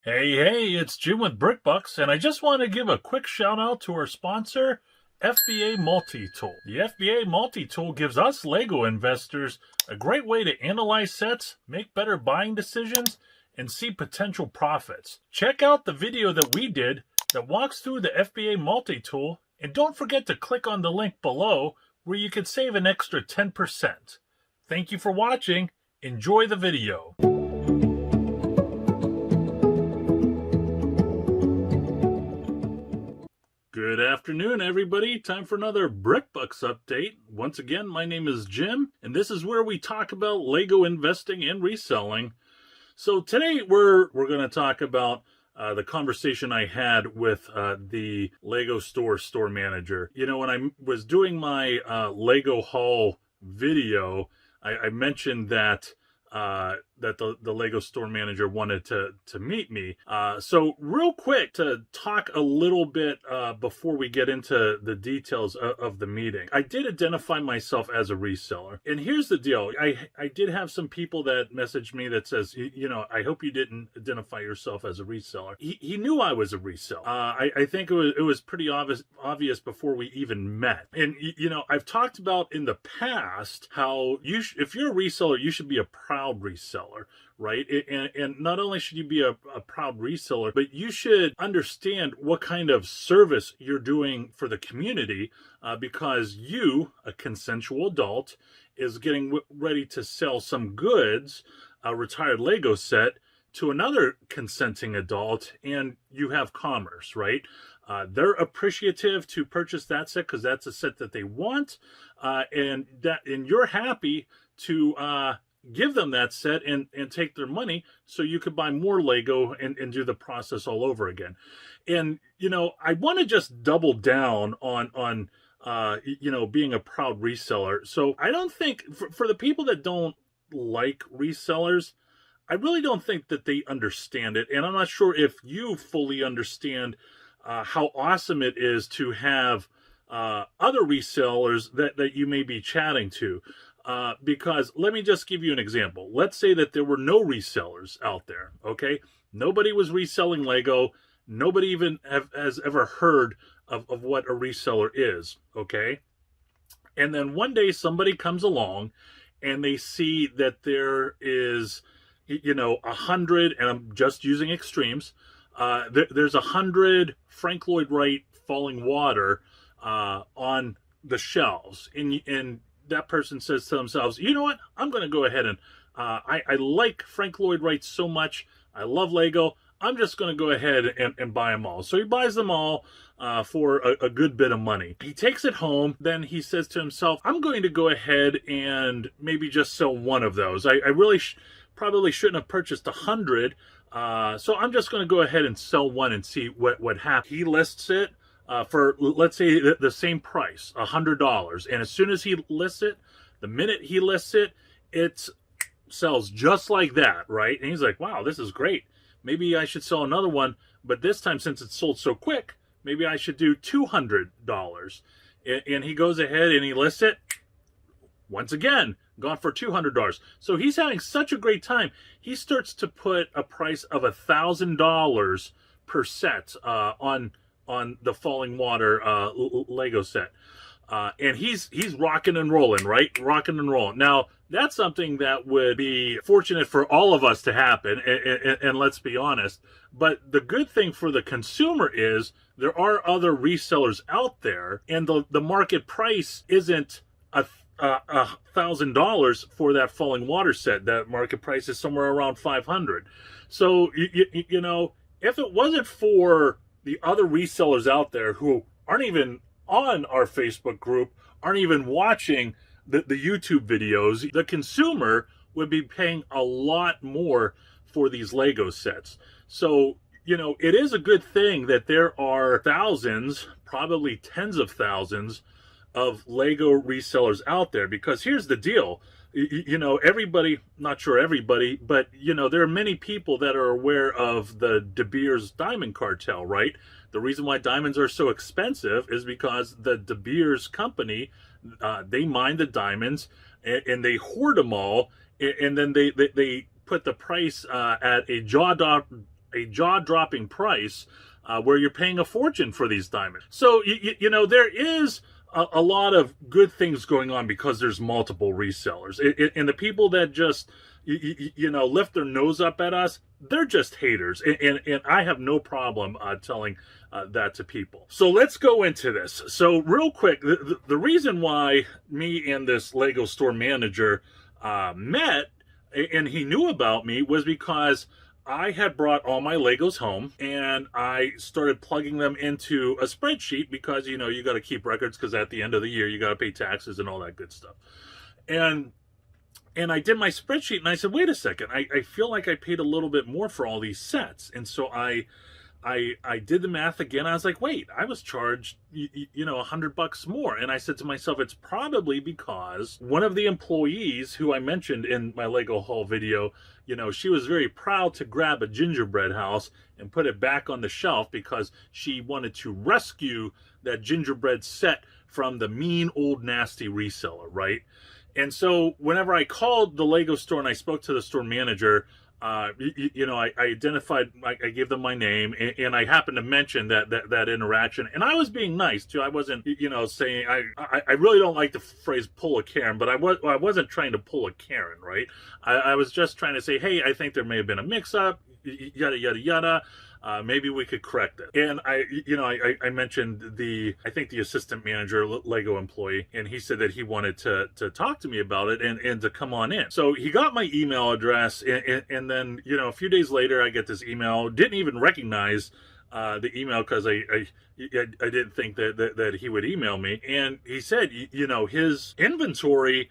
Hey, it's Jim with BrickBucks, and I just want to give a quick shout out to our sponsor, FBA Multi-Tool. The FBA Multi-Tool gives us Lego investors a great way to analyze sets, make better buying decisions, and see potential profits. Check out the video that we did that walks through the FBA Multi-Tool, and don't forget to click on the link below where you can save an extra 10%. Thank you for watching. Enjoy the video. Good afternoon, everybody. Time for another BrickBucks update. Once again, my name is Jim, and this is where we talk about Lego investing and reselling. So today we're going to talk about the conversation I had with the Lego store manager. You know, when I was doing my Lego haul video, I mentioned that the Lego store manager wanted to meet me. So real quick to talk a little bit before we get into the details of the meeting. I did identify myself as a reseller. And here's the deal. I did have some people that messaged me that says, you know, I hope you didn't identify yourself as a reseller. He knew I was a reseller. I think it was pretty obvious before we even met. And, you know, I've talked about in the past how if you're a reseller, you should be a proud reseller, right? And not only should you be a proud reseller, but you should understand what kind of service you're doing for the community, because you, a consensual adult, is getting ready to sell some goods, a retired Lego set, to another consenting adult, and you have commerce, right? They're appreciative to purchase that set because that's a set that they want, and you're happy to give them that set and take their money so you could buy more Lego and do the process all over again. And, you know, I want to just double down on you know, being a proud reseller. So I don't think, for the people that don't like resellers, I really don't think that they understand it. And I'm not sure if you fully understand how awesome it is to have other resellers that you may be chatting to. Because let me just give you an example. Let's say that there were no resellers out there, okay? Nobody was reselling Lego. Nobody even has ever heard of what a reseller is, okay? And then one day somebody comes along and they see that there is, you know, 100, and I'm just using extremes, there's 100 Frank Lloyd Wright Falling Water on the shelves. And that person says to themselves, you know what, I'm going to go ahead and I like Frank Lloyd Wright so much. I love Lego. I'm just going to go ahead and buy them all. So he buys them all for a good bit of money. He takes it home. Then he says to himself, I'm going to go ahead and maybe just sell one of those. I really probably shouldn't have purchased 100. So I'm just going to go ahead and sell one and see what happens. He lists it for, let's say, the same price, $100. And as soon as he lists it, the minute he lists it, it sells just like that, right? And he's like, wow, this is great. Maybe I should sell another one, but this time, since it's sold so quick, maybe I should do $200. And he goes ahead and he lists it. Once again, gone for $200. So he's having such a great time. He starts to put a price of $1,000 per set on the Falling Water Lego set. And he's rocking and rolling, right? Rocking and rolling. Now, that's something that would be fortunate for all of us to happen, and let's be honest. But the good thing for the consumer is there are other resellers out there, and the market price isn't $1,000 for that Falling Water set. That market price is somewhere around $500. So, you know, if it wasn't for the other resellers out there who aren't even on our Facebook group, aren't even watching the YouTube videos, the consumer would be paying a lot more for these Lego sets. So, you know, it is a good thing that there are thousands, probably tens of thousands of Lego resellers out there, because here's the deal. You know, everybody, not sure everybody, but, you know, there are many people that are aware of the De Beers diamond cartel, right? The reason why diamonds are so expensive is because the De Beers company, they mine the diamonds and they hoard them all, and then they put the price at a a jaw-dropping price where you're paying a fortune for these diamonds. So, there is a lot of good things going on because there's multiple resellers. And the people that just, lift their nose up at us, they're just haters. And I have no problem telling that to people. So let's go into this. So real quick, the reason why me and this Lego store manager met, and he knew about me, was because I had brought all my Legos home and I started plugging them into a spreadsheet because, you got to keep records because at the end of the year, you got to pay taxes and all that good stuff. And I did my spreadsheet and I said, wait a second, I feel like I paid a little bit more for all these sets. And so I did the math again. I was like, wait, I was charged, $100 more. And I said to myself, it's probably because one of the employees who I mentioned in my Lego haul video, she was very proud to grab a gingerbread house and put it back on the shelf because she wanted to rescue that gingerbread set from the mean old nasty reseller, right? And so whenever I called the Lego store and I spoke to the store manager, I identified, I gave them my name, and I happened to mention that interaction. And I was being nice too. I wasn't, saying, I really don't like the phrase pull a Karen, but I wasn't trying to pull a Karen, right? I was just trying to say, hey, I think there may have been a mix up, yada, yada, yada. Maybe we could correct it. And I mentioned I think the assistant manager, Lego employee, and he said that he wanted to talk to me about it and to come on in. So he got my email address, and then, a few days later, I get this email, didn't even recognize the email because I didn't think that he would email me. And he said, his inventory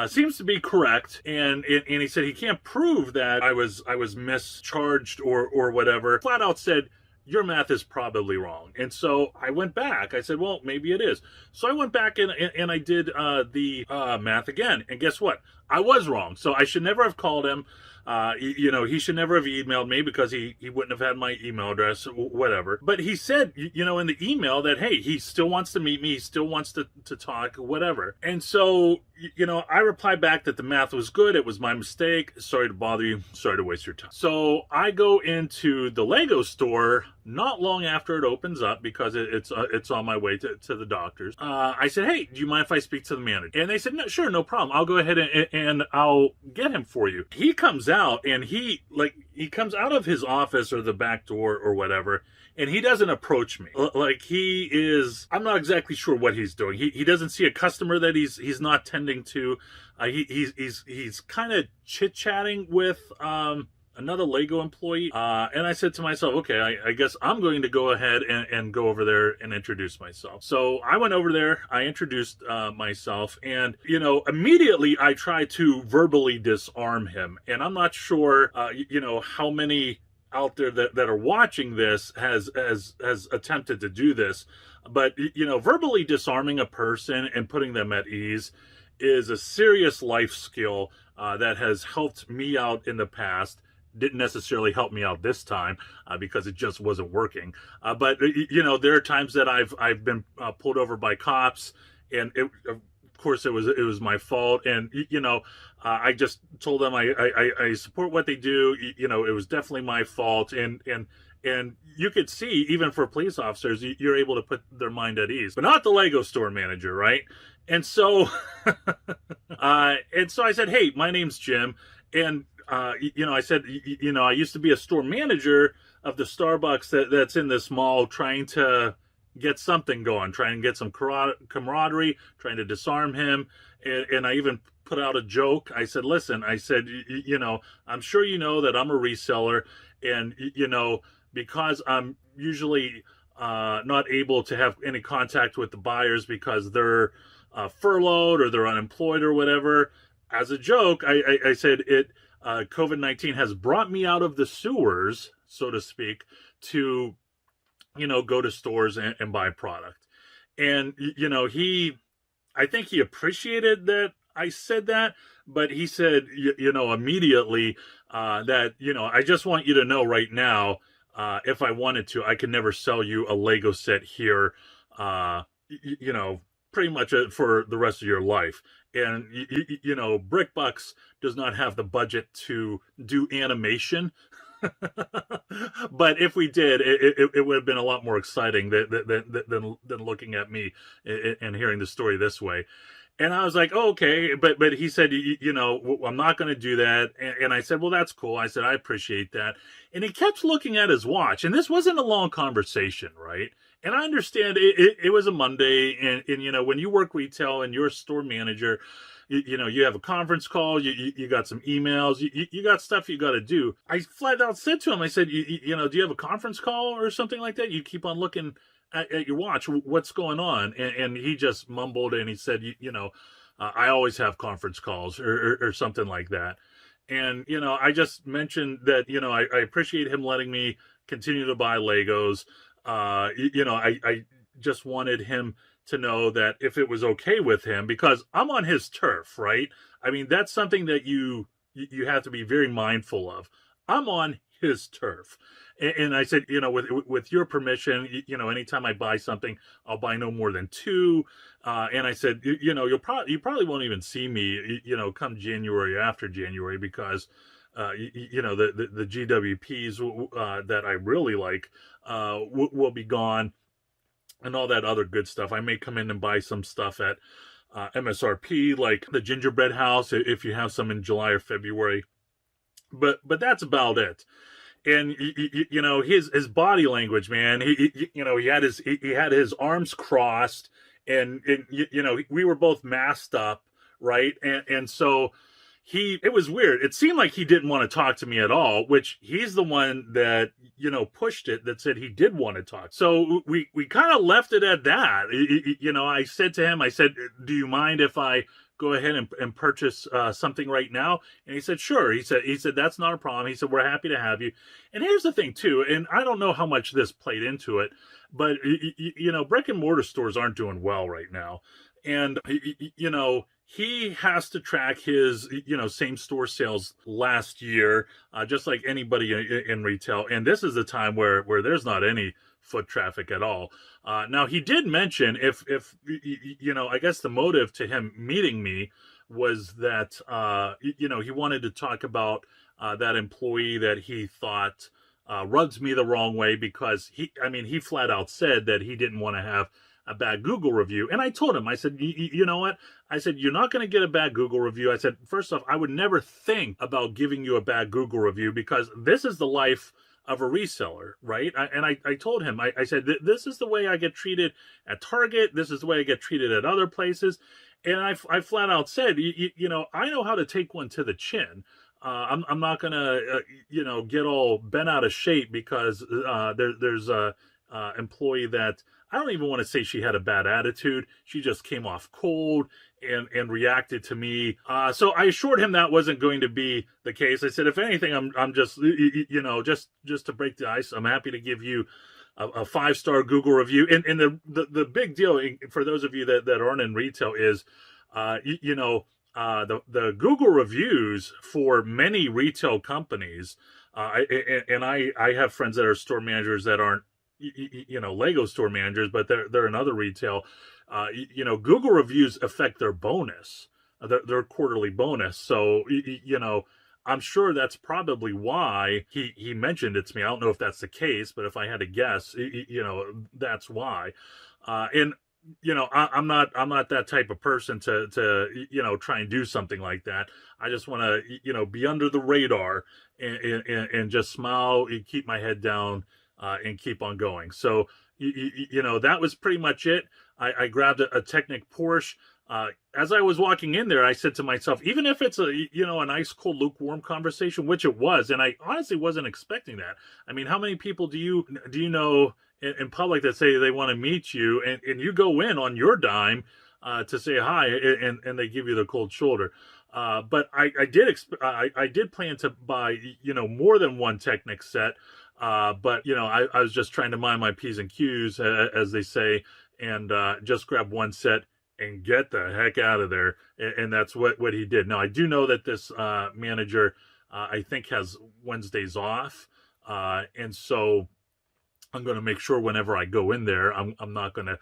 seems to be correct, and he said he can't prove that I was mischarged or whatever. Flat out said, your math is probably wrong. And so I went back. I said, well, maybe it is. So I went back and I did the math again. And guess what? I was wrong. So I should never have called him. He should never have emailed me because he wouldn't have had my email address, whatever. But he said, in the email that, hey, he still wants to meet me. He still wants to talk, whatever. And so, I replied back that the math was good. It was my mistake. Sorry to bother you. Sorry to waste your time. So I go into the Lego store not long after it opens up because it's on my way to the doctor's. I said, hey, do you mind if I speak to the manager? And they said, no, sure, no problem. I'll go ahead and I'll get him for you. He comes out and he comes out of his office or the back door or whatever, and he doesn't approach me. I'm not exactly sure what he's doing. He doesn't see a customer that he's not tending to. He's kind of chit-chatting with another Lego employee. And I said to myself, okay, I guess I'm going to go ahead and go over there and introduce myself. So I went over there, I introduced myself, and, immediately I tried to verbally disarm him. And I'm not sure, how many out there that are watching this has attempted to do this. But, verbally disarming a person and putting them at ease is a serious life skill that has helped me out in the past. Didn't necessarily help me out this time because it just wasn't working. But there are times that I've been pulled over by cops, and of course it was my fault. And I just told them I support what they do. It was definitely my fault. And you could see, even for police officers, you're able to put their mind at ease, but not the Lego store manager, right? And so, I said, hey, my name's Jim, and I said, I used to be a store manager of the Starbucks that's in this mall, trying to get something going, trying to get some camaraderie, trying to disarm him. And I even put out a joke. I said, listen, I'm sure you know that I'm a reseller, and, because I'm usually not able to have any contact with the buyers because they're furloughed or they're unemployed or whatever. As a joke, I said COVID-19 has brought me out of the sewers, so to speak, to, go to stores and buy product. And, I think he appreciated that I said that, but he said, immediately that, I just want you to know right now, if I wanted to, I could never sell you a Lego set here, pretty much for the rest of your life. And, BrickBucks does not have the budget to do animation But if we did, it would have been a lot more exciting than looking at me and hearing the story this way. And I was like, oh, okay, but he said, I'm not going to do that. And I said, well, that's cool. I said, I appreciate that. And he kept looking at his watch, and this wasn't a long conversation, right? And I understand it was a Monday, and when you work retail and you're a store manager, you have a conference call, you got some emails, you got stuff you got to do. I flat out said to him, I said, do you have a conference call or something like that? You keep on looking at your watch. What's going on? And he just mumbled and he said, I always have conference calls or something like that. And, I just mentioned that, I appreciate him letting me continue to buy Legos. I just wanted him to know that if it was okay with him, because I'm on his turf, right? I mean, that's something that you have to be very mindful of. I'm on his turf. And I said, with your permission, anytime I buy something, I'll buy no more than two. And I said, you probably won't even see me, come January, after January, because, the GWPs that I really like will be gone, and all that other good stuff. I may come in and buy some stuff at MSRP, like the gingerbread house, if you have some in July or February. But that's about it. And his body language, man. He had his arms crossed, and we were both masked up, right? And so it was weird. It seemed like he didn't want to talk to me at all, which he's the one that, pushed it, that said he did want to talk. So we kind of left it at that. I said to him, do you mind if I go ahead and purchase something right now? And he said, sure. He said, that's not a problem. He said, we're happy to have you. And here's the thing too, and I don't know how much this played into it, but brick and mortar stores aren't doing well right now. And, he has to track his, same store sales last year, just like anybody in retail. And this is the time where there's not any foot traffic at all. Now, he did mention if I guess the motive to him meeting me was that, he wanted to talk about that employee that he thought rubs me the wrong way, because he flat out said that he didn't want to have a bad Google review. And I told him, I said, you know what? I said, you're not going to get a bad Google review. I said, first off, I would never think about giving you a bad Google review, because this is the life of a reseller, right? I told him, I said, this is the way I get treated at Target. This is the way I get treated at other places. And I flat out said, I know how to take one to the chin. I'm not going to, get all bent out of shape because there's a employee that I don't even want to say she had a bad attitude. She just came off cold and reacted to me. So I assured him that wasn't going to be the case. I said, if anything, I'm just, just to break the ice, I'm happy to give you a 5-star Google review. And the big deal for those of you that aren't in retail is, the Google reviews for many retail companies, I have friends that are store managers that aren't, Lego store managers, but they're in other retail. Google reviews affect their bonus, their quarterly bonus. So, I'm sure that's probably why he mentioned it to me. I don't know if that's the case, but if I had to guess, that's why. And I'm not that type of person to try and do something like that. I just want to, be under the radar and just smile, keep my head down, and keep on going. So, that was pretty much it. I grabbed a Technic Porsche. As I was walking in there, I said to myself, even if it's a nice, cold, lukewarm conversation, which it was, and I honestly wasn't expecting that. I mean, how many people do you know in public that say they want to meet you, and you go in on your dime to say hi, and they give you the cold shoulder? But I did plan to buy more than one Technic set. But I was just trying to mind my P's and Q's, as they say, and just grab one set and get the heck out of there. And that's what he did. Now, I do know that this manager, I think, has Wednesdays off. And so I'm going to make sure whenever I go in there, I'm not going to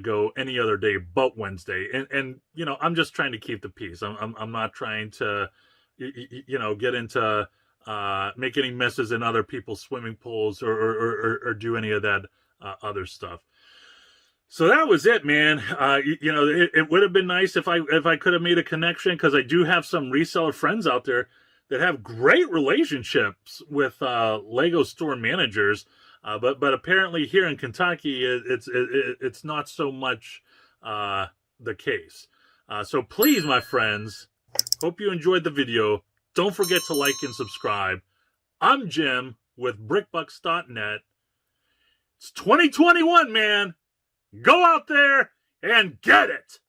go any other day but Wednesday. And I'm just trying to keep the peace. I'm not trying to, get into make any messes in other people's swimming pools or do any of that other stuff. So that was it, man. It would have been nice if I could have made a connection, because I do have some reseller friends out there that have great relationships with Lego store managers, but apparently here in Kentucky it's not so much the case. So please, my friends, hope you enjoyed the video. Don't forget to like and subscribe. I'm Jim with BrickBucks.net. It's 2021, man. Go out there and get it!